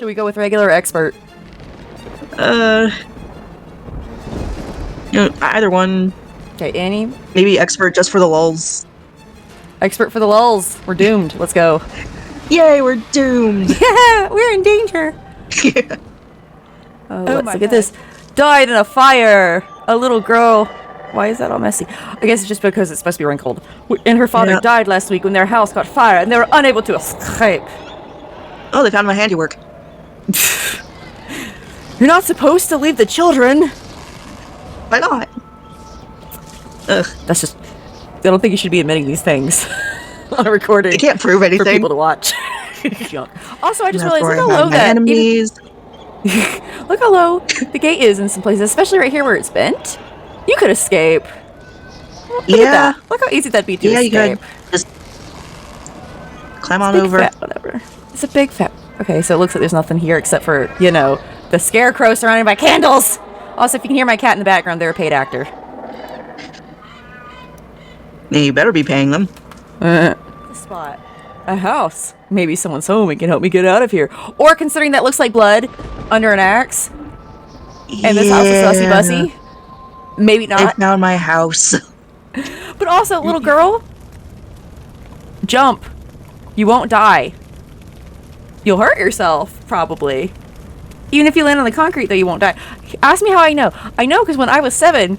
we go with regular or expert? Either one. Okay, Annie. Maybe expert just for the lulz. Expert for the lulz. We're doomed. Let's go. Yay, we're doomed. Yeah, we're in danger. Yeah. Oh, let's look at this. Died in a fire. A little girl. Why is that all messy? I guess it's just because it's supposed to be wrinkled. And her father died last week when their house caught fire and they were unable to escape. Oh, they found my handiwork. You're not supposed to leave the children. Why not? Ugh. That's just... I don't think you should be admitting these things on a recording. I can't prove anything. For people to watch. Also, I just realized, look how my low that... enemies. Look how low the gate is in some places, especially right here where it's bent. You could escape. Look at that. Look how easy that'd be to escape. Yeah, you could. Just climb on over. Fat, whatever. It's a big fat... Okay, so it looks like there's nothing here except for, you know, the scarecrow surrounded by candles. Also, if you can hear my cat in the background, they're a paid actor. Yeah, you better be paying them. Spot. A house. Maybe someone's home and can help me get out of here. Or considering that looks like blood under an axe. And this house is sussy bussy. Maybe not. I found my house. But also, little girl, jump. You won't die. You'll hurt yourself, probably. Even if you land on the concrete, though, you won't die. Ask me how I know. I know because when I was 7,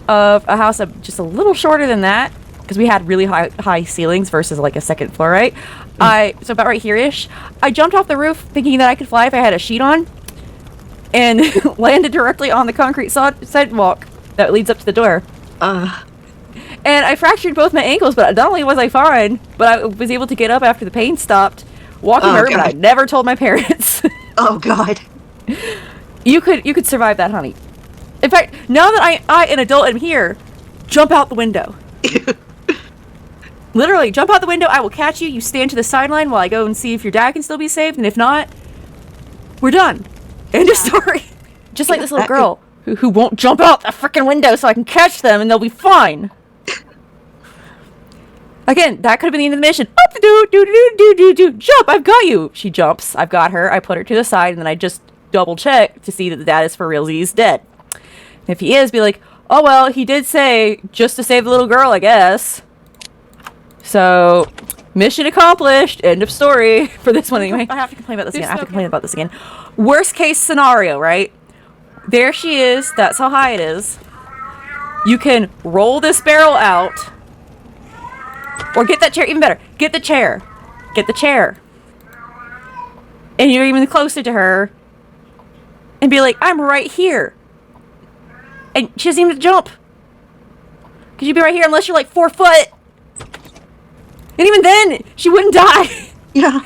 of a house just a little shorter than that, because we had really high ceilings versus like a second floor, right? So about right here-ish, I jumped off the roof thinking that I could fly if I had a sheet on, and landed directly on the concrete sidewalk that leads up to the door. And I fractured both my ankles, but not only was I fine, but I was able to get up after the pain stopped. Walking hurt, but I never told my parents. Oh God. You could survive that, honey. In fact, now that I an adult, am here, jump out the window. Literally, jump out the window. I will catch you. You stand to the sideline while I go and see if your dad can still be saved, and if not, we're done. End of story. Just like this little girl who won't jump out the freaking window so I can catch them and they'll be fine. Again, that could have been the end of the mission. Up the jump! I've got you. She jumps. I've got her. I put her to the side, and then I just double check to see that the dad is for realsies dead. And if he is, be like, oh well, he did say just to save the little girl, I guess. So, mission accomplished. End of story for this one anyway. I have to complain about this again. Worst case scenario, right? There she is. That's how high it is. You can roll this barrel out. Or get that chair. Even better. Get the chair. Get the chair. And you're even closer to her. And be like, I'm right here. And she doesn't even jump. Because you'd be right here unless you're like 4 foot. And even then, she wouldn't die. Yeah.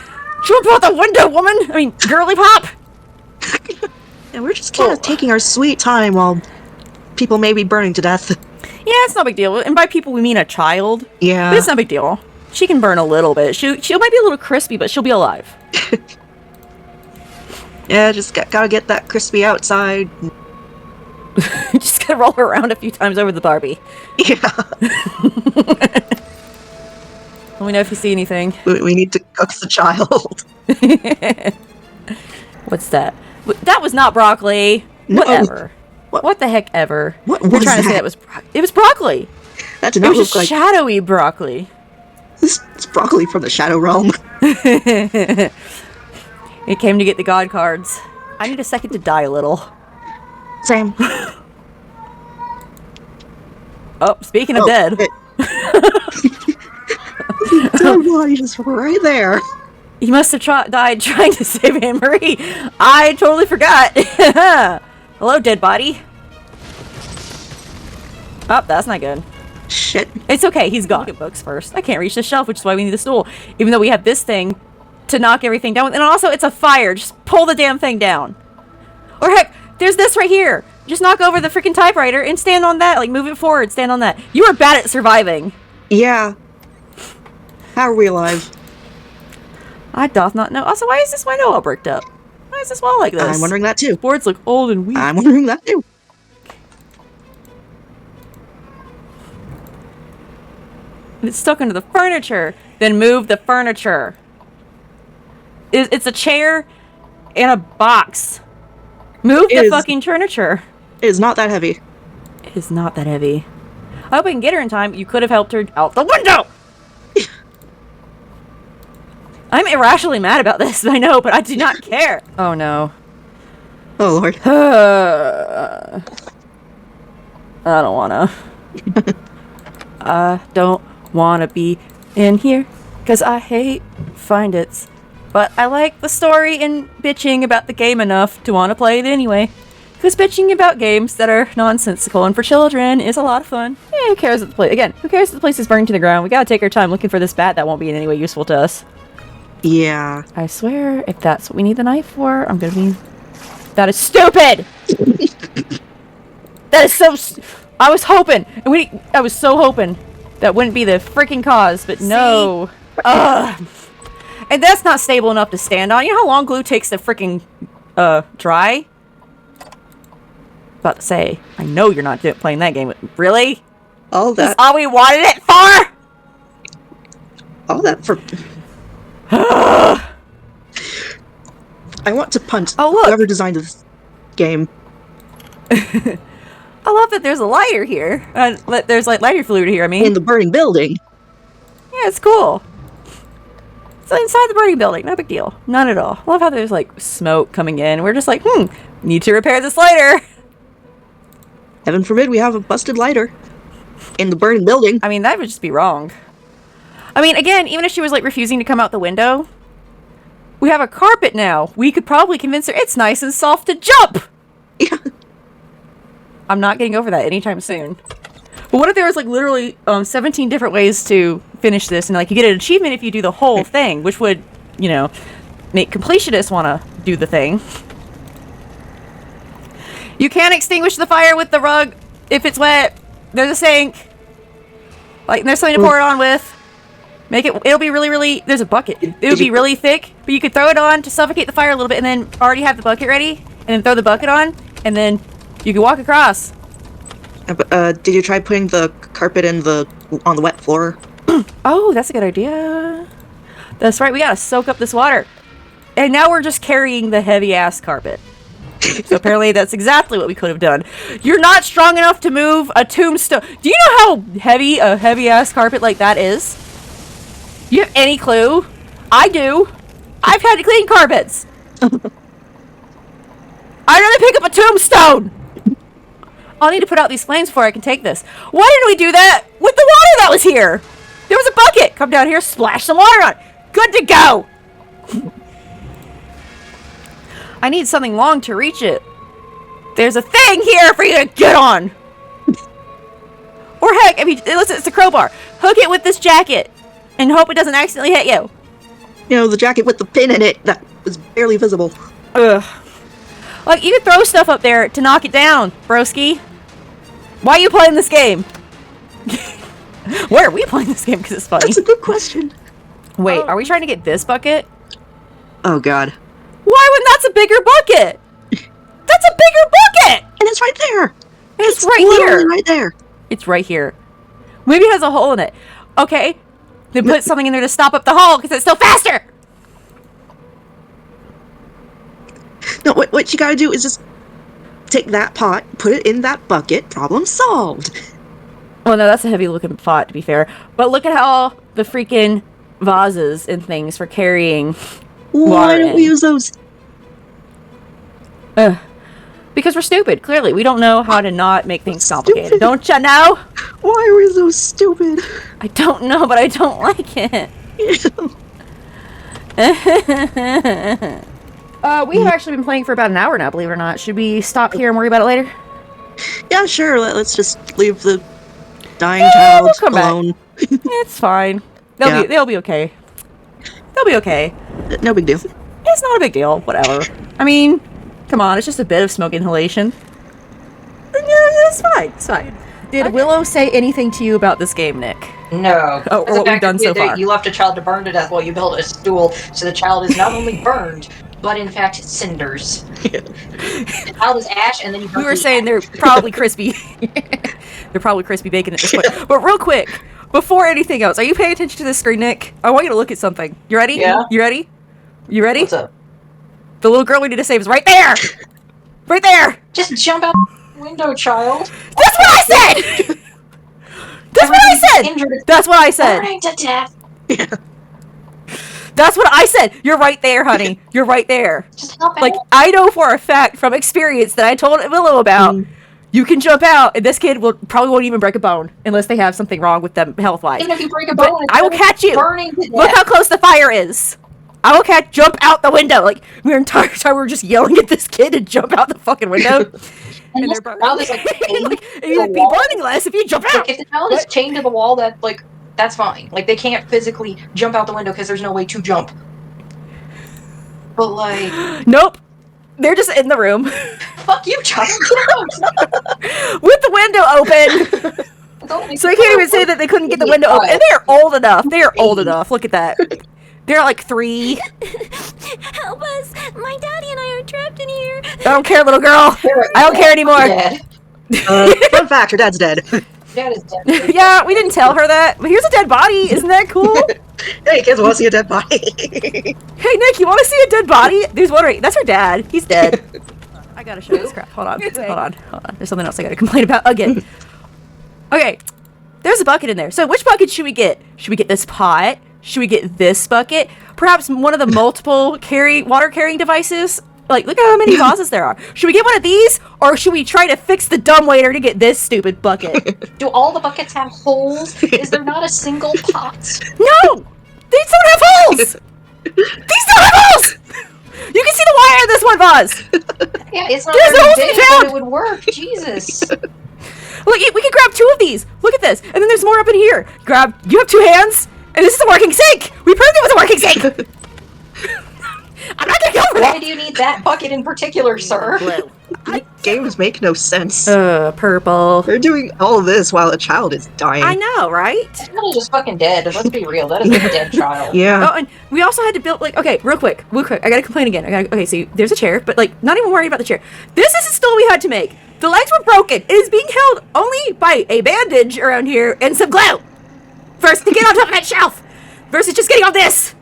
Jump out the window, woman. I mean, girly pop. And we're just kind of taking our sweet time while people may be burning to death. Yeah, it's no big deal. And by people, we mean a child. Yeah. But it's no big deal. She can burn a little bit. She might be a little crispy, but she'll be alive. Yeah, just gotta get that crispy outside. Just gotta roll her around a few times over the Barbie. Yeah. Let me know if you see anything. We need to cook the child. What's that? That was not broccoli. No. Whatever. What the heck ever? What We're trying to say it was broccoli. That did not look like shadowy broccoli. It's broccoli from the Shadow Realm. It came to get the god cards. I need a second to die a little. Same. Oh, speaking of dead. Dead body just right there. He must have died trying to save Anne Marie. I totally forgot. Hello, dead body. Oh, that's not good. Shit. It's okay, he's gone. Look at books first. I can't reach the shelf, which is why we need the stool. Even though we have this thing to knock everything down. And also, it's a fire. Just pull the damn thing down. Or heck, there's this right here. Just knock over the freaking typewriter and stand on that. Like, move it forward, stand on that. You are bad at surviving. Yeah. How are we alive? I doth not know. Also, why is this window all bricked up? Why is this wall like this? I'm wondering that too. Boards look old and weak. I'm wondering that too. It's stuck into the furniture. Then move the furniture. It's a chair in a box. Move It the is- fucking furniture. It is not that heavy. It is not that heavy. I hope we can get her in time. You could have helped her out the window! I'm irrationally mad about this, I know, but I do not care. Oh no. Oh lord. I don't wanna. I don't wanna be in here, cause I hate Find It's. But I like the story and bitching about the game enough to wanna play it anyway. Cause bitching about games that are nonsensical and for children is a lot of fun. Yeah, who cares if the place, again, who cares if the place is burning to the ground? We gotta take our time looking for this bat that won't be in any way useful to us. Yeah. I swear, if that's what we need the knife for, I'm gonna be... That is stupid! That is so... I was hoping, I was so hoping that wouldn't be the freaking cause, but no. Ugh. And that's not stable enough to stand on. You know how long glue takes to freaking, dry? About to say, I know you're not playing that game. Really? All That's that. all we wanted it for? All that for. I want to punt Oh, look. whoever designed this game. I love that there's a lighter here. There's like lighter fluid here, I mean. In the burning building. Yeah, it's cool. It's inside the burning building. No big deal. None at all. I love how there's like smoke coming in. We're just like, need to repair this lighter. Heaven forbid we have a busted lighter. In the burning building. I mean, that would just be wrong. I mean, again, even if she was like refusing to come out the window, we have a carpet now. We could probably convince her it's nice and soft to jump. Yeah. I'm not getting over that anytime soon. But what if there was like literally 17 different ways to finish this, and like you get an achievement if you do the whole thing, which would, you know, make completionists want to do the thing. You can't extinguish the fire with the rug if it's wet. There's a sink. Like, there's something to pour it on with. It'll be really, there's a bucket. It would be really thick, but you could throw it on to suffocate the fire a little bit and then already have the bucket ready, and then throw the bucket on, and then you can walk across. Did you try putting the carpet on the wet floor? Oh, that's a good idea. That's right, we gotta soak up this water. And now we're just carrying the heavy-ass carpet. So apparently that's exactly what we could have done. You're not strong enough to move a tombstone. Do you know how heavy a heavy-ass carpet like that is? You have any clue? I do. I've had to clean carpets. I'd rather pick up a tombstone. I'll need to put out these flames before I can take this. Why didn't we do that with the water that was here? There was a bucket. Come down here, splash some water on it. Good to go. I need something long to reach it. There's a thing here for you to get on. Or heck, if you, listen, it's a crowbar. Hook it with this jacket and hope it doesn't accidentally hit you. You know, the jacket with the pin in it that was barely visible. Ugh. Like, you could throw stuff up there to knock it down, broski. Why are you playing this game? Why are we playing this game? Because it's funny. That's a good question. Wait, are we trying to get this bucket? Oh god. Why when that's a bigger bucket? That's a bigger bucket! And it's right there. It's right literally here. right there. It's right here. Maybe it has a hole in it. Okay. Then put something in there to stop up the hole because it's still faster! No, what you gotta do is just take that pot, put it in that bucket, problem solved. Well, no, that's a heavy looking pot, to be fair. But look at how the freaking vases and things for carrying Why water don't in. we use those? Because we're stupid, clearly. We don't know how to not make things Stupid. complicated. Don't you know? Why are we so stupid? I don't know, but I don't like it. We have actually been playing for about an hour now, believe it or not. Should we stop here and worry about it later? Yeah, sure. Let's just leave the dying Yeah, child we'll come back. alone. It's fine. Yeah. They'll be okay. They'll be okay. No big deal. It's not a big deal. Whatever. I mean, come on. It's just a bit of smoke inhalation. Yeah, it's fine. It's fine. Did Willow say anything to you about this game, Nick? No. Oh, or The what we've fact done that so far. You left a child to burn to death while you built a stool, so the child is not only burned, but in fact cinders. The child is ash, and then you burn We were the saying ash. they're probably crispy. They're probably crispy bacon at this point. But real quick, before anything else, are you paying attention to this screen, Nick? I want you to look at something. You ready? Yeah. You ready? You ready? What's up? The little girl we need to save is right there! Right there! Just jump out the window, child. That's what I said! That's what I said! Injured. That's what I said! Burning to death. That's what I said! You're right there, honey. You're right there. Just help Like, out. I know for a fact from experience that I told Willow about, you can jump out, and this kid probably won't even break a bone unless they have something wrong with them health-wise. Even if you break a But bone, it's I will gonna catch be you. burning to Look death. how close the fire is. I will jump out the window. Like, the entire time we were just yelling at this kid to jump out the fucking window. And and this they're child is like chained like, to you'd the be wall. burning less if you jump out. Like, if the child is chained to the wall, that's fine. Like, they can't physically jump out the window because there's no way to jump. But like, Nope. They're just in the room fuck you, child. Get out. with the window open. So I can't even say that they couldn't get the window open. And they're old enough. They are old enough. Look at that. They're like 3. Help us! My daddy and I are trapped in here. I don't care, little girl. I don't care anymore. Dead. Fun fact, her dad's dead. Dad is dead. Yeah, we didn't tell her that. But here's a dead body. Isn't that cool? Hey, kids want to see a dead body. Hey, Nick, you want to see a dead body? There's one right. That's her dad. He's dead. I gotta show this crap. Hold on. Hold on. Hold on. There's something else I gotta complain about again. Okay. There's a bucket in there. So which bucket should we get? Should we get this pot? Should we get this bucket? Perhaps one of the multiple water carrying devices? Like, look at how many vases there are. Should we get one of these? Or should we try to fix the dumbwaiter to get this stupid bucket? Do all the buckets have holes? Is there not a single pot? No! These don't have holes! These don't have holes! You can see the wire in this one vase! Yeah, it's not There's very holes in big, the but town! it would work. Jesus. Look, we can grab 2 of these. Look at this. And then there's more up in here. You have 2 hands, and this is a working sink. We proved it was a working sink. I'm not gonna go for Why that. do you need that bucket in particular, sir? Games make no sense. Purple. They're doing all this while a child is dying. I know, right? That child is just fucking dead. Let's be real. That is a dead child. Yeah. Oh, and we also had to build, like, okay, real quick. I gotta complain again. Okay, so there's a chair, but, like, not even worried about the chair. This is a stool we had to make. The legs were broken. It is being held only by a bandage around here and some glue. First, to get on top of that shelf. Versus just getting on this.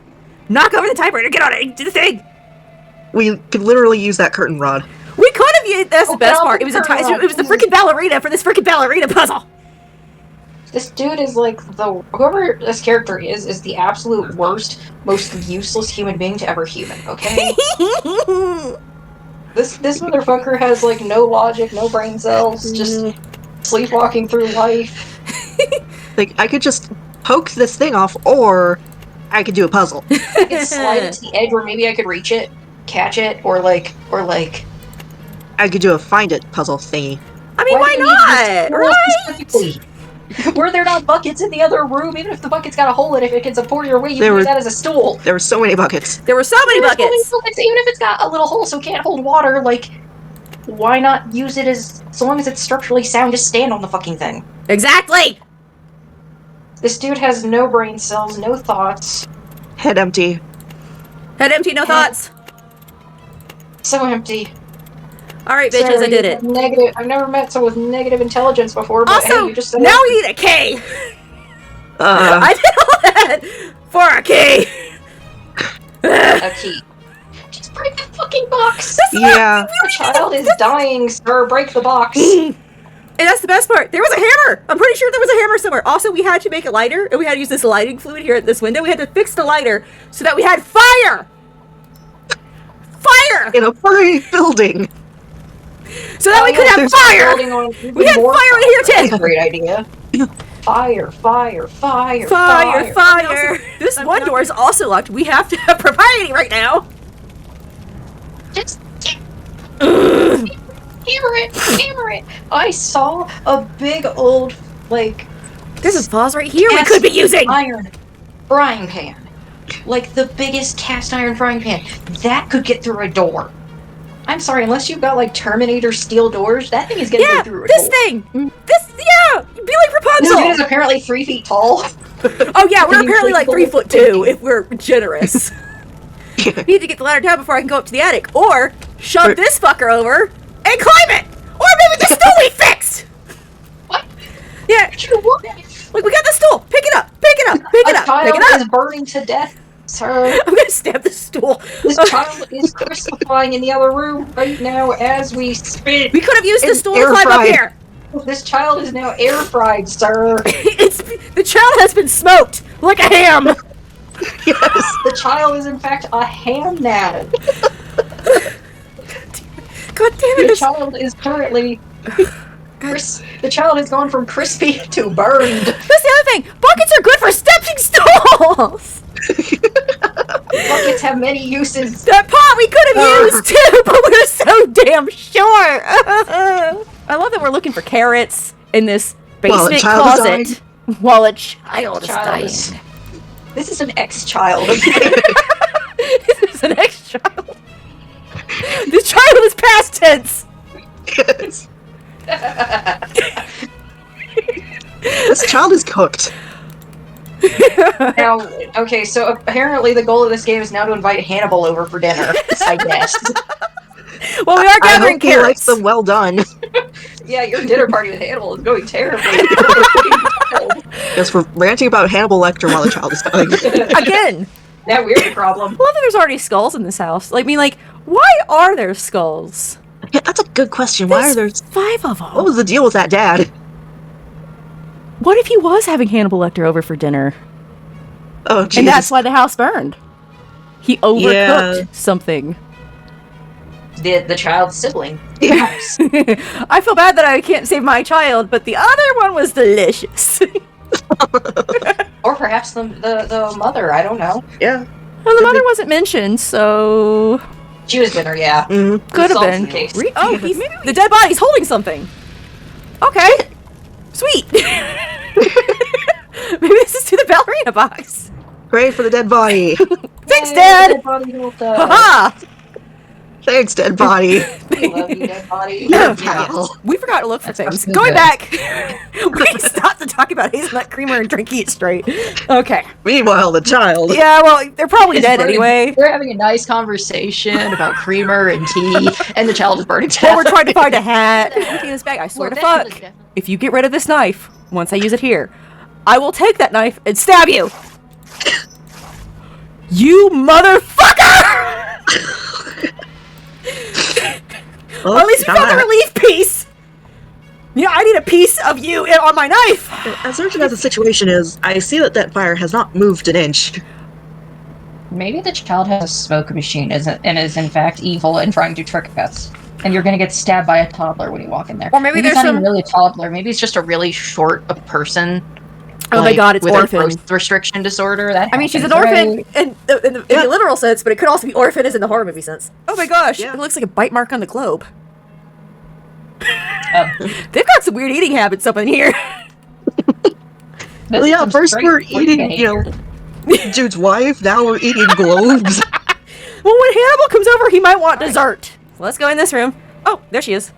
Knock over the typewriter, get on it, do the thing. We could literally use that curtain rod. We could have used, that's the Open best up part. the It was the curtain. it was the freaking ballerina for this freaking ballerina puzzle. This dude is like whoever this character is the absolute worst, most useless human being to ever human. Okay. This motherfucker has like no logic, no brain cells, just sleepwalking through life. Like, I could just poke this thing off, or I could do a puzzle. I could slide it to the edge where maybe I could reach it, catch it, or like. I could do a find it puzzle thingy. I mean, why do you need not? this tool Right? specifically? Were there not buckets in the other room? Even if the bucket's got a hole in it, if it can support your weight, you There can use were- that as a stool. There were so many buckets. There were so many There's so many buckets. buckets, even if it's got a little hole so it can't hold water, like, why not use it as long as it's structurally sound, just stand on the fucking thing. Exactly. This dude has no brain cells, no thoughts, Head empty. Head empty, no thoughts. so empty. All right, bitches, Sarah, I did you it. have Negative. I've never met someone with negative intelligence before, but Also, hey, you just said now we need a key. I did all that for a key. a key. Just break the fucking box. Yeah. The child is dying, sir. Break the box. And that's the best part. There was a hammer. I'm pretty sure there was a hammer somewhere. Also, we had to make a lighter, and we had to use this lighting fluid here at this window. We had to fix the lighter so that we had fire. Fire. In a burning building. So that we could have There's fire. building on even We had more fire in here, That's too. a great idea. Fire, fire, fire, Fire, fire. This one door is also locked. We have to have propriety right now. Just hammer it. I saw a big old, like, There's a vase right here we cast could be using. iron frying pan. Like the biggest cast iron frying pan. That could get through a door. I'm sorry, unless you've got like Terminator steel doors, that thing is gonna Yeah, get through a this door. thing. This, yeah, be like This Rapunzel. dude is apparently 3 feet tall. Oh yeah, we're Can you apparently like please 3'2" if we're generous. Need to get the ladder down before I can go up to the attic, or shove this fucker over and climb it, or maybe the stool we fixed. What? Yeah, You what? like we got the stool. Pick it up. Pick it up. Pick it A up. Pick child it is up. burning to death. Sir, I'm gonna stab the stool. this child is crystallifying in the other room right now as we speak. We could have used the It's stool to air climb up fried. here. This child is now air fried, sir. The child has been smoked like a ham. Yes. The child is in fact a ham now. God damn it! The This, child is currently. The child has gone from crispy to burned. that's the other thing. Buckets are good for stepping stools. Buckets have many uses. That pot we could have used too, but we're so damn short. I love that we're looking for carrots in this While a basement child is closet while a child is Child dying. is- This is an ex-child. This is an ex-child. This child is past tense. Yes. This child is cooked. Now, okay, so apparently the goal of this game is now to invite Hannibal over for dinner, I guess. Well, we are I gathering hope he likes carrots. them well done. Yeah, your dinner party with Hannibal is going terribly. Yes, we're ranting about Hannibal Lecter while the child is dying. Again. Now we're the problem. I love that there's already skulls in this house. Like, I mean, like, why are there skulls? Yeah, that's a good question. Why are there? There's 5 of them. What was the deal with that dad? What if he was having Hannibal Lecter over for dinner? Oh, Jesus. And that's why the house burned. He overcooked Yeah. something. The child's sibling. Yes. I feel bad that I can't save my child, but the other one was delicious. Or perhaps the mother, I don't know. Yeah. Well, the mother wasn't mentioned, so She was dinner, yeah. Mm-hmm. could have Solves been. the case. Oh, the dead body's holding something. Okay, sweet. Maybe this is to the ballerina box. Pray for the dead body. Thanks, Yay, Dad. dead body healed, Haha. Thanks, dead body. We love you, dead body. Yeah, Yeah. pal. We forgot to look for things. so Going good. back, we stopped to talk about hazelnut creamer and drinking it straight. Okay. Meanwhile, the child. Yeah, well, they're probably dead anyway. We're having a nice conversation about creamer and tea, and the child is burning to Well, we're death. trying to find a hat. Empty this bag. I swear to fuck. If you get rid of this knife, once I use it here, I will take that knife and stab you. You motherfucker! Oh, Or at least we found the God. relief piece. Yeah, I need a piece of you on my knife. As urgent as the situation is, I see that that fire has not moved an inch. Maybe the child has a smoke machine and is in fact evil and trying to trick us. And you're gonna get stabbed by a toddler when you walk in there. Or maybe it's there's not some- even really a toddler. Maybe it's just a really short a person. Oh my God, it's with orphan. a growth restriction disorder. That I mean, she's an happens, orphan right? in the Yeah. literal sense, but it could also be orphan as in the horror movie sense. Oh my gosh, Yeah. it looks like a bite mark on the globe. Um, They've got some weird eating habits up in here. Well, yeah, first we're eating, Jude's wife, now we're eating globes. Well, when Hannibal comes over, he might want dessert. So let's go in this room. Oh, there she is.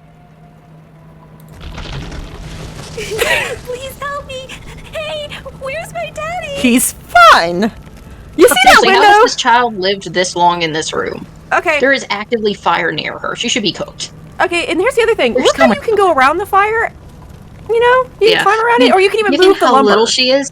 Please help me. Hey, where's my daddy? He's fine. You see that Seriously, how has window? this child lived this long in this room? Okay, There is actively fire near her. She should be cooked. okay, and here's the other thing. There's Look how so you can go around the fire. You know, you Yeah. can climb around it, or you can even Given move the how lumber. little she is,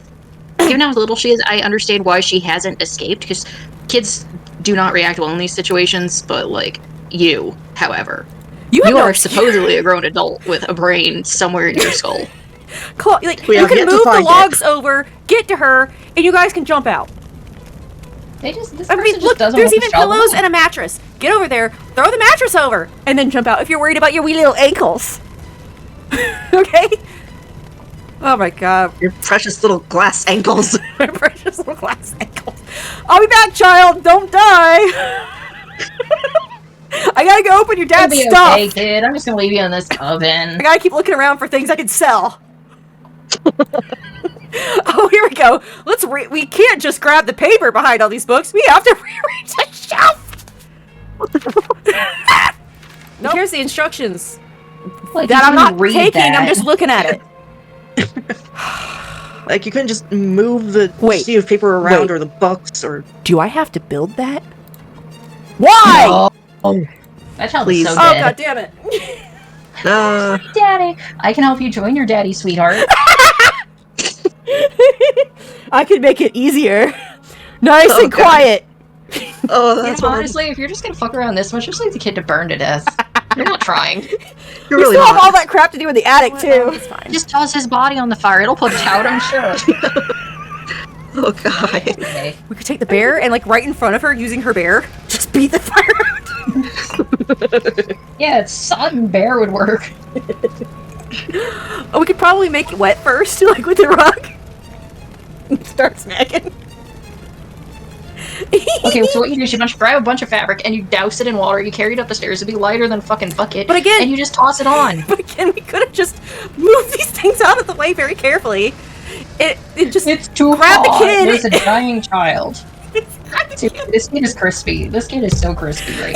given how little she is, I understand why she hasn't escaped. Because kids do not react well in these situations. But like you, however, you have you no are supposedly a grown adult with a brain somewhere in your skull. like We you have can yet to move the find it. logs over, get to her, and you guys can jump out. They just this I mean, look, there's even pillows and a mattress. Get over there, throw the mattress over, and then jump out if you're worried about your wee little ankles. Okay? Oh my god. Your precious little glass ankles. My precious little glass ankles. I'll be back, child. Don't die. I gotta go open your dad's stuff. Okay, kid. I'm just gonna leave you in this oven. I gotta keep looking around for things I can sell. Oh, here we go. We can't just grab the paper behind all these books. We have to rearrange the shelf. No, here's the instructions Like, that you I'm not couldn't read taking. I'm that. just looking at it. Like, you couldn't just move the Wait. sheet of paper around Wait. or the books or... Do I have to build that? Why? Oh, That child Please. is so Oh dead. god damn it. Daddy, I can help you join your daddy, sweetheart. I could make it easier. Nice Oh, and God. quiet. Oh, You that's know, horrible. honestly, if you're just gonna fuck around this much, just leave the kid to burn to death. You're not trying. You're We really still have not. all that crap to do in the attic too. It's fine. Just toss his body on the fire. It'll put out, I'm sure. Oh god. Okay. We could take the bear and like right in front of her, using her bear, just beat the fire out. Yeah, sod and bear would work. Oh, we could probably make it wet first, like with the rug. And start smacking. Okay, so what you do is you grab a bunch of fabric and you douse it in water. You carry it up the stairs. It'd be lighter than a fucking bucket. But again- and you just toss it on. But again, we could have just moved these things out of the way very carefully. It just It's too grab the hot. kid. There's a dying child. Dude, this kid is crispy. This kid is so crispy right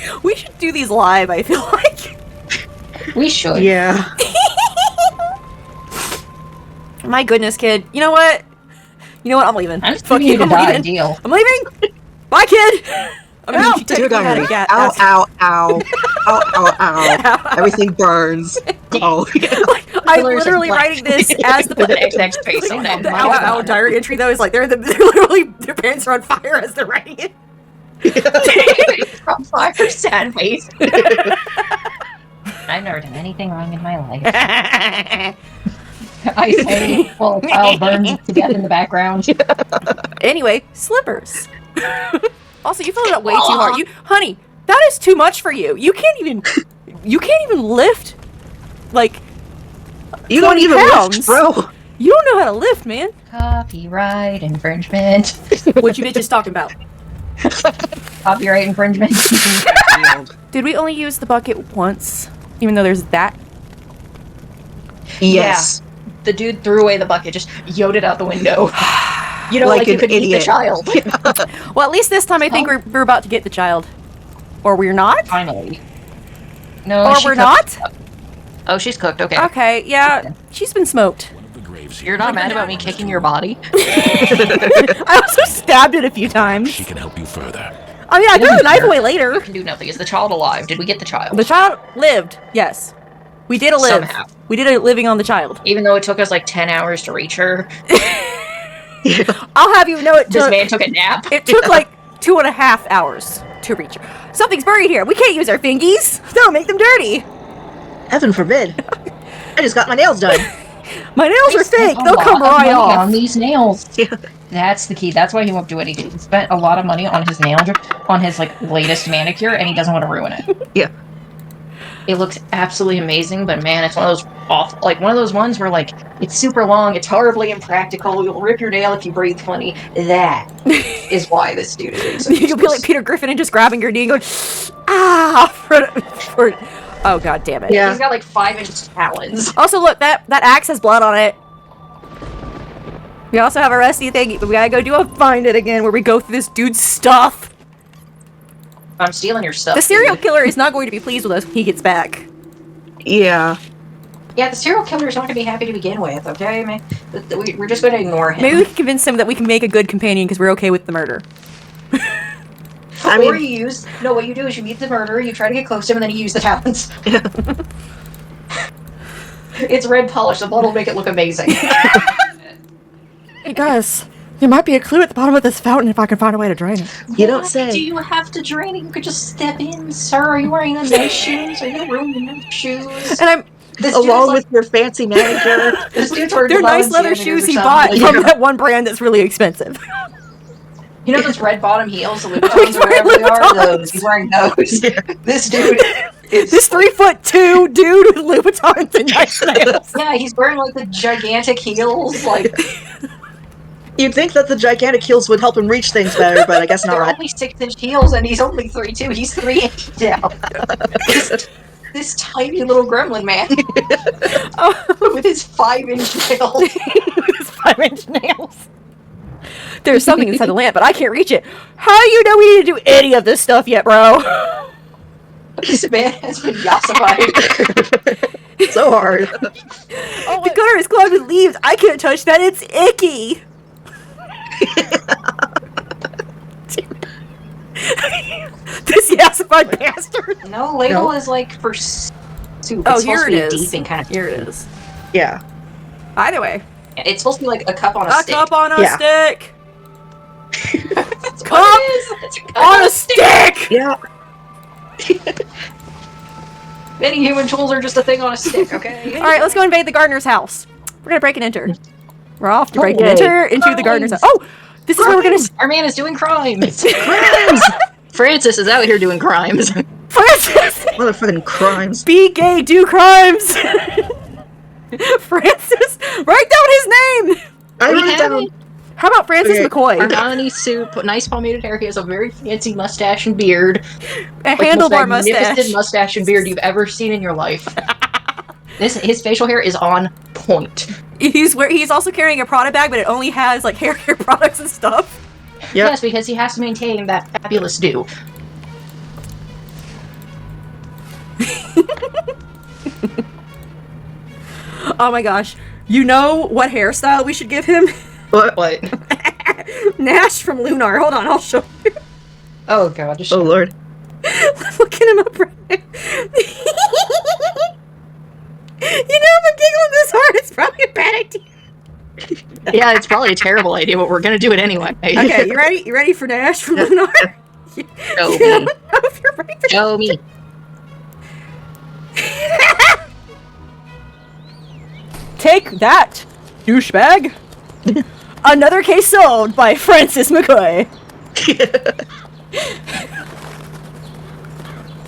now. We should do these live, I feel like. We should. Yeah. My goodness, kid. You know what? I'm leaving. I'm just Fuck giving you you, the I'm die leaving. deal. I'm leaving. Bye, kid. I mean, Ow, she took dear had a God. gas. Ow, ow, ow. Ow, ow, ow. Everything burns. Oh, yeah. I'm Killers literally of black. writing this as the With an XX face on it. the ow diary entry though is like they're literally their pants are on fire as they're writing it. From fire, sad face. I've never done anything wrong in my life. I say, well, a child burns to death in the background. Anyway, slippers. Also, you filled it up way too hard. Honey, that is too much for you. You can't even lift like You don't 20 even pounds. lift, bro. you don't know how to lift, man. Copyright infringement. What you bitches talking about? Copyright infringement. Did we only use the bucket once? Even though there's that? Yes. The dude threw away the bucket, just yelled it out the window. You know, Like like you an could eat the idiot. child. Well, at least this time I think we're about to get the child. Or we're not? Finally. No, Or she we're cooked. not? Oh, she's cooked. Okay. Okay, yeah. She's been smoked. You're not mad about me kicking your body? I also stabbed it a few times. She can help you further. I mean, I threw the knife care. away later. You can do nothing. Is the child alive? Did we get the child? The child lived, yes. We did a live. Somehow. We did a living on the child. Even though it took us like 10 hours to reach her, I'll have you know it this took, man took a nap. it took like 2.5 hours to reach her. Something's buried here. We can't use our fingies. That'll make them dirty. Heaven forbid. I just got my nails done. My nails He are spent fake. a They'll lot come of right money off. on these nails. Yeah. That's the key. That's why he won't do anything. He spent a lot of money on his on his like latest manicure, and he doesn't want to ruin it. Yeah. It looks absolutely amazing, but man, it's one of those awful, like one of those ones where like it's super long, it's horribly impractical. You'll rip your nail if you breathe funny. That is why this dude is being so You'll be like useless. Peter Griffin and just grabbing your knee and going, ah, for oh god damn it. Yeah. He's got like 5-inch talons. Also, look, that axe has blood on it. We also have a rusty thing, but we gotta go do a find it again where we go through this dude's stuff. I'm stealing your stuff. The serial dude. killer is not going to be pleased with us when he gets back. Yeah. Yeah, the serial killer's not going to be happy to begin with, okay, man? We're just going to ignore him. Maybe we can convince him that we can make a good companion because we're okay with the murder. I Or mean- you use... No, what you do is you meet the murderer, you try to get close to him, and then you use the talons. It's red polish, the blood will make it look amazing. Hey guys, there might be a clue at the bottom of this fountain if I can find a way to drain it. You don't Why say. do you have to drain it? You could just step in, sir. Are you wearing the nice shoes? Are you wearing the nice shoes? And I'm This dude's Along like- with your fancy manicure. This dude's wearing they're nice leather Balenciagas shoes or he something. bought Like, from that one brand that's really expensive. You know those red bottom heels, the Louboutins or whatever they are? Louboutins. Those. He's wearing those. This dude is... This 3'2" dude with Louboutins and nice nails. Yeah, he's wearing like the gigantic heels. Like You'd think that the gigantic heels would help him reach things better, but I guess they're not. only 6-inch heels, and he's only 3'2". He's 3 inches down. This tiny little gremlin man with his 5-inch nails. With his 5-inch nails. There's something inside the lamp, but I can't reach it. How do you know we need to do any of this stuff yet, bro? This man has been yassified. So hard. The gutter is clogged with leaves. I can't touch that. It's icky. This yassified bastard. No, ladle No. is like for soup. Oh, It's here supposed it to be is. deep and kind of. Here it is. Yeah. Either way, It's supposed to be like a cup on a a stick. cup on a Yeah. stick. That's Cock what it is. It's a cock on a stick! Yeah. Many human tools are just a thing on a stick, okay? Alright, let's go invade the gardener's house. We're gonna break and enter. We're off to break and yay. enter into the gardener's house. Oh! This is where we're gonna... Our man is doing crimes. Crimes! Francis is out here doing crimes. Francis! Motherfucking crimes. Be gay, do crimes! Francis! Write down his name! I We wrote it have down. it. How about Francis Okay. McCoy? Armani suit, nice palmated hair. He has a very fancy mustache and beard. A Like the handlebar most magnificent mustache. mustache and beard you've ever seen in your life. His facial hair is on point. He's also carrying a Prada bag, but it only has like hair care products and stuff. Yep. Yes, because he has to maintain that fabulous do. Oh my gosh. You know what hairstyle we should give him? What? What? Nash from Lunar. Hold on, I'll show you. Oh god, just Oh lord. I'm looking him up right now. You know, if I'm giggling this hard, it's probably a bad idea. yeah, it's probably a terrible idea, but we're gonna do it anyway. Okay, you ready? You ready for Nash from Lunar? Show I don't me. know if you're ready for Show me. Take that, douchebag. Another case solved by Francis McCoy.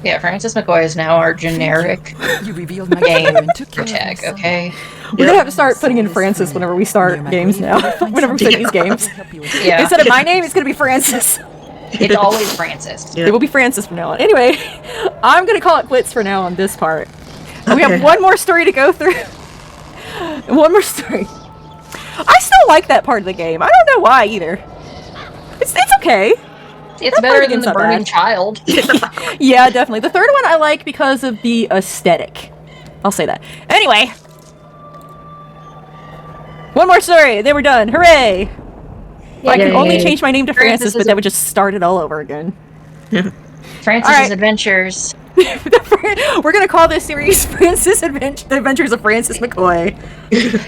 Yeah, Francis McCoy is now our generic You revealed my game and took care of tag, myself. okay? We're gonna have to start putting in Francis whenever we start games now. Whenever we play these games. Yeah. Instead of my name, it's gonna be Francis. It's always Francis. Yeah. It will be Francis from now on. Anyway, I'm gonna call it quits for now on this part. And we have Okay. one more story to go through. One more story. I still like that part of the game. I don't know why either. It's okay. It's That better part than again's the not Burning bad. Child. Yeah, definitely. The third one I like because of the aesthetic. I'll say that. Anyway. One more story, then we're done. Hooray! I can Yay. only change my name to Francis Francis, is but a- that would just start it all over again. Francis's Alright. Adventures. We're gonna call this series The Adventures of Francis McCoy.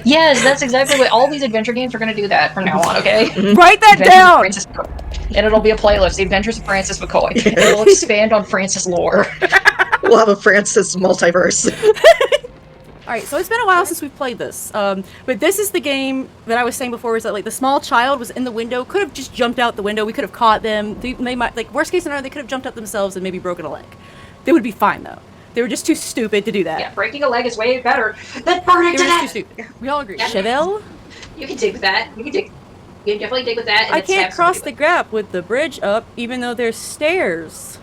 Yes, that's exactly what all these adventure games are going to do that from now on, okay? Write that Adventures of down! Francis McCoy. And it'll be a playlist, The Adventures of Francis McCoy. And it'll expand on Francis lore. We'll have a Francis multiverse. Alright, so it's been a while since we've played this. But this is the game that I was saying before, is that like the small child was in the window, could have just jumped out the window, we could have caught them. They might, like, worst case scenario, they could have jumped out themselves and maybe broken a leg. They would be fine though. They were just too stupid to do that. Yeah, breaking a leg is way better than burning They to were just death. too stupid. We all agree. Yeah. Chevelle? You can dig with that. You can definitely dig with that. And I then can't stab cross the somebody gap with the bridge up, even though there's stairs.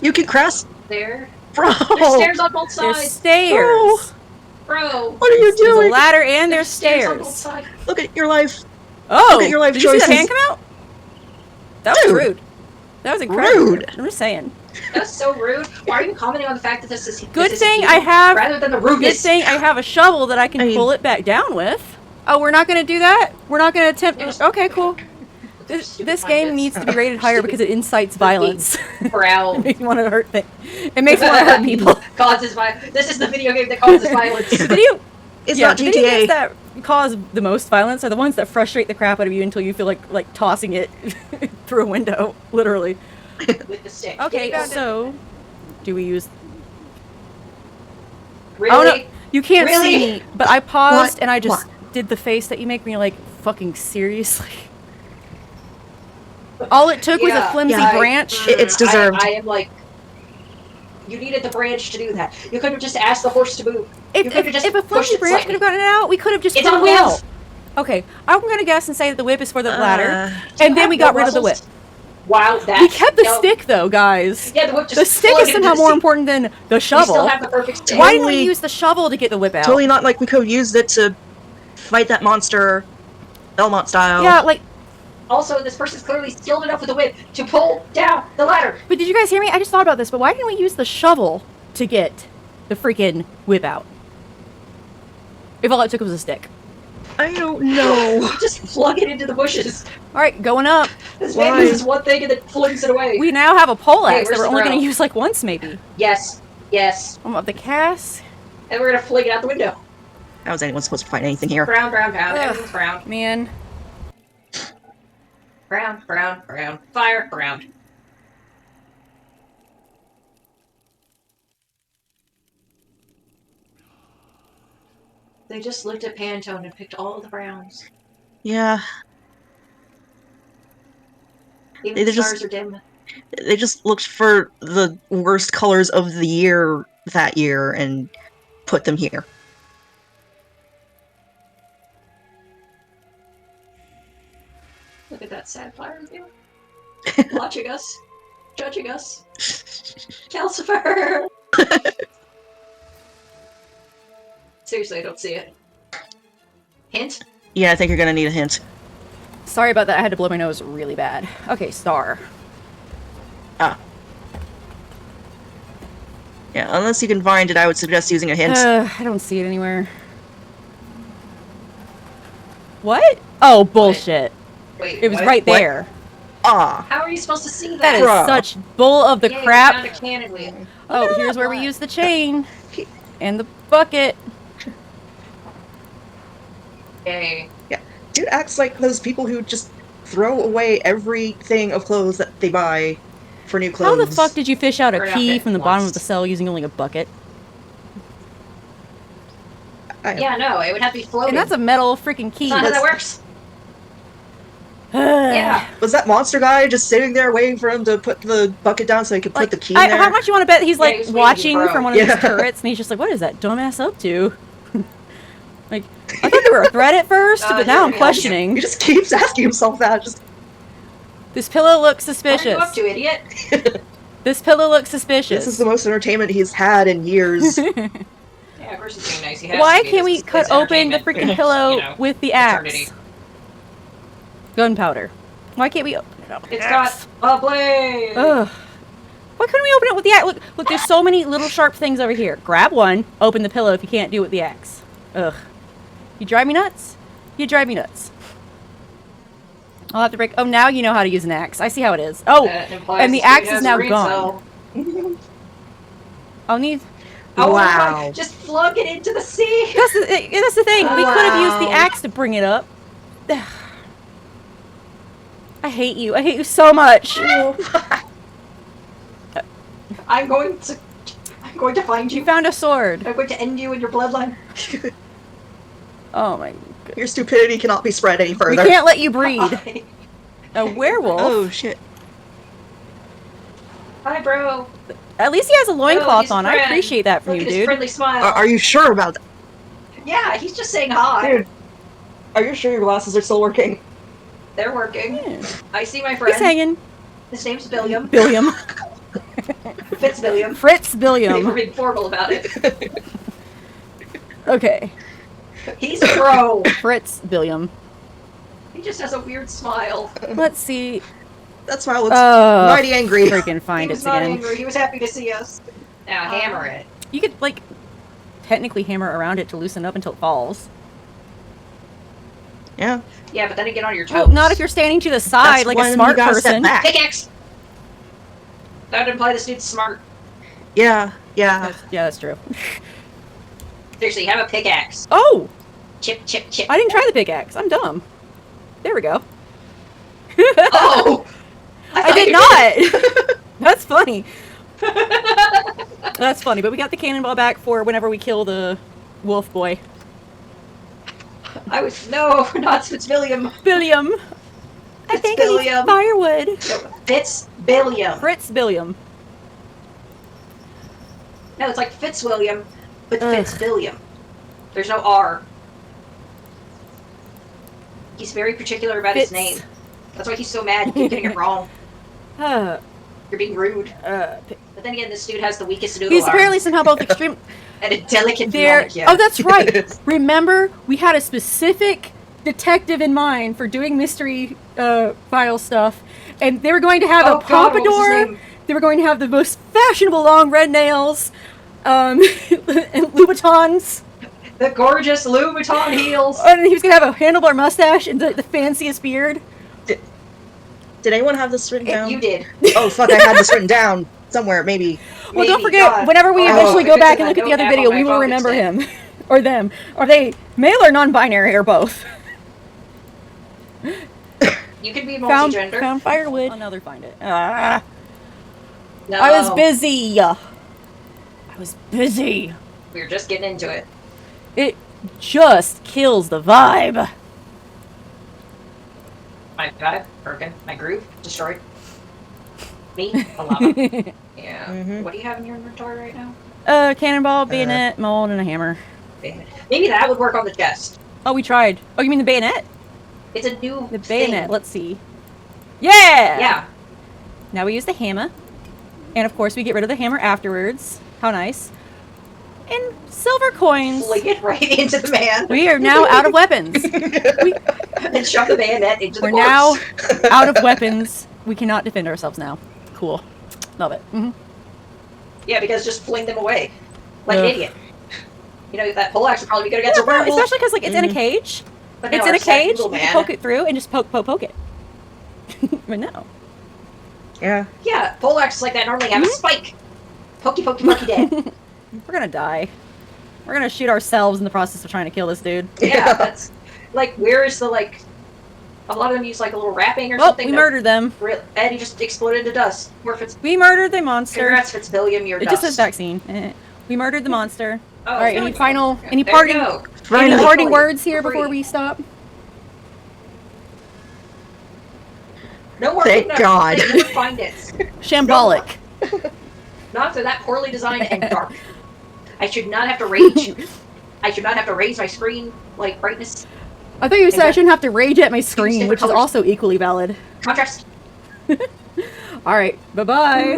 You can cross, with there. bro. There's stairs on both There's sides. stairs. Bro. What are you There's a doing? ladder and there's on both stairs. sides. Look at your life. Oh, Look at your life did you see the choices. hand come out? That was Dude. rude. That was incredible. Rude. I'm just saying. That's so rude. Why are you commenting on the fact that this is Good this is thing human I have. rather than the Good rudeness? thing I have a shovel that I can I mean- pull it back down with. Oh, we're not gonna do that. We're not gonna attempt. Yes. Okay, cool. This game needs to be rated higher because it incites violence. Proud. It makes me want to hurt things. It makes me want to hurt people. Causes violence. This is the video game that causes violence. The video, It's yeah, not the video games GTA. that cause the most violence are the ones that frustrate the crap out of you until you feel like tossing it through a window, literally. With the stick. Okay, Yeah, so do we use? really? Oh no, you can't Really? see me, but I paused What? and I just What? did the face that you make when you're like, fucking seriously. All it took was a Yeah, flimsy yeah, branch. It's deserved. I am like, you needed the branch to do that. You could have just asked the horse to move. If, you could have just if a pushed flimsy it branch could have slightly. gotten it out, we could have just It's put on it out. wheels. Okay, I'm gonna guess and say that the whip is for the ladder, Uh, and then we got rid of the whip. Wow, that. We kept the no. stick though, guys. Yeah, the whip just The stick plugged is into somehow the more seat. important than the We shovel. still have the perfect stick. Why didn't we Totally- use the shovel to get the whip out? Totally not like we could have used it to fight that monster, Belmont style. Yeah, like, Also, this person's clearly skilled enough with the whip to pull down the ladder. but did you guys hear me? I just thought about this, but why didn't we use the shovel to get the freaking whip out? If all it took was a stick. I don't know. Just plug it into the bushes. Alright, going up. This man Why? uses one thing and then flings it away. We now have a pole Hey, axe that where's we're the only going throw? to use like once, maybe. Yes, yes. Up the cast. And we're gonna fling it out the window. How is anyone supposed to find anything here? Brown, brown, brown. Ugh. Everything's brown. Man. Brown, brown, brown. Fire, brown. They just looked at Pantone and picked all the browns. Yeah, Even They the just- stars are dim. they just looked for the worst colors of the year that year and put them here. Look at that sad fire review. Watching us. Judging us. Calcifer! Seriously, I don't see it. Hint? Yeah, I think you're gonna need a hint. Sorry about that. I had to blow my nose really bad. Okay, star. Ah. Yeah, unless you can find it, I would suggest using a hint. I don't see it anywhere. What? Oh, bullshit. Wait, It was what? right What? there. Ah. How are you supposed to see that? That is Bruh. such bull of the Yeah, you crap. found a cannon wheel. Oh, here's where we use the chain. And the bucket. Yay. Dude acts like those people who just throw away everything of clothes that they buy for new How clothes. the fuck did you fish out a Right key off it from the bottom of once. the cell using only a bucket? Yeah, no, it would have to be floating. And that's a metal freaking key. That's not how that works. Yeah. Was that monster guy just sitting there waiting for him to put the bucket down so he could Like, put the key in there? how much you want to bet he's Yeah, like he was waiting, watching bro. from one of Yeah. these turrets, and he's just like, "What is that dumbass up to?" Like, I thought they were a threat at first, but now I'm yeah. questioning. He just keeps asking himself that. Just This pillow looks What are you up suspicious. to, idiot? This pillow looks suspicious. this is the most entertainment he's had in years. Yeah, of course it's being nice. He has Why to be. can't we This is cut open the entertainment. freaking pillow You know, with the eternity. axe? Gunpowder. Why can't we open it up? It's got a blade. Ugh. Why couldn't we open it with the axe? Look, there's so many little sharp things over here. Grab one, open the pillow if you can't do it with the axe. Ugh. You drive me nuts? You drive me nuts. I'll have to break. Oh, now you know how to use an axe. I see how it is. Oh, That implies and the dude axe is has now a brain gone. cell. I'll need. Oh Wow. my, just plug it into the sea. That's the thing. We could have used the Wow. axe to bring it up. I hate you. I hate you so much. I'm going to find You you. found a sword. I'm going to end you in your bloodline. Oh my. Your stupidity cannot be spread any We further. can't let you breed. A werewolf. Oh shit. Hi, bro. At least he has a Oh, loincloth he's a on. I friend. appreciate that from Look you, at his dude. friendly smile. Are you sure about that? Yeah, he's just saying hi. Dude, are you sure your glasses are still working? They're working. Yeah. I see my friend. He's hanging. His name's Billiam. Billiam. Fitzbilliam. Fritz We're Billiam. being formal about it. Okay. He's a pro. Fritz Billiam. He just has a weird smile. Let's see. That smile looks Oh, mighty angry. freaking He find was it not again. angry. He was happy to see us. Now hammer it. You could, like, technically hammer around it to loosen up until it falls. Yeah. Yeah, but then again on your toes. Well, not if you're standing to the side That's like when a you smart gotta step person. back. Pickaxe! That would imply this dude's smart. Yeah, yeah. Yeah, that's true. Seriously, have a pickaxe. Oh! Chip, chip, chip. I didn't try the pickaxe. I'm dumb. There we go. Oh! I thought did you not! That's funny. That's funny, but we got the cannonball back for whenever we kill the wolf boy. No, not Fitzbilliam. Billiam! I It's think I need Billiam. firewood. No, Fitzbilliam. Fritz Billiam. No, it's like Fitzwilliam, but Ugh. Fitzbilliam. There's no R. He's very particular about his Fitz. name. That's why he's so mad you keep getting it wrong. Uh, You're being rude. P- But then again, this dude has the weakest noodle He's arm apparently somehow both extreme. and a delicate There. manicure. Oh, that's right. Remember, we had a specific detective in mind for doing mystery file stuff, and they were going to have Oh, a God, what was his pompadour. name? They were going to have the most fashionable long red nails, and Louboutins, The gorgeous Louboutin heels. and he was going to have a handlebar mustache and the fanciest beard. Did anyone have this written down? You did. Oh fuck, I had this written down somewhere, maybe. Well, don't Maybe, forget, God. whenever we Oh, eventually if go it's back in and look that at the note other app video, on my we will phone remember instead. him. Or them. Are they male or non-binary or both? You can be Found multigender. firewood. Oh, now they're find it. Ah. No, I was busy. I was busy. We were just getting into it. It just kills the vibe. My vibe broken. My groove destroyed. Me, a lava. Yeah. Mhm. What do you have in your inventory right now? Cannonball, bayonet, mold, and a hammer. Maybe that would work on the chest. Oh, we tried. Oh, you mean the bayonet? It's a new The thing. bayonet. Let's see. Yeah! Yeah. Now we use the hammer. And of course, we get rid of the hammer afterwards. How nice. And silver coins. Flick it right into the man. We are now out of weapons. And shove the bayonet into the We're corpse. now out of weapons. We cannot defend ourselves now. Cool. Love it. Mm-hmm. Yeah, because just fling them away. Like Ugh. an idiot. You know, that pole axe would probably be good against a werewolf. Especially because like it's in a cage. But no, It's in our a sad cage. little You can man. poke it through and just poke it. But no. Yeah. Yeah, pole axes like that normally have a spike. Pokey, pokey, pokey, dead. We're gonna die. We're gonna shoot ourselves in the process of trying to kill this dude. Yeah, that's like, where is the like? A lot of them use like a little wrapping or Well, something. we that murdered them. And he just exploded to dust. Or Fitz, We murdered the monster. congrats, Fitzwilliam, you're It dust. just says vaccine. We murdered the monster. Oh, All right. there Any we final? go. Any There parting? you go. Any Finally. parting words here For before free. we stop? No more Thank kidnapping. God. They never find it. Shambolic. Not for that poorly designed and dark. I should not have to rage. I should not have to raise my screen like brightness. I thought you said I Exactly. shouldn't have to rage at my screen, different which is colors. also equally valid. Contrast. All right. Bye bye.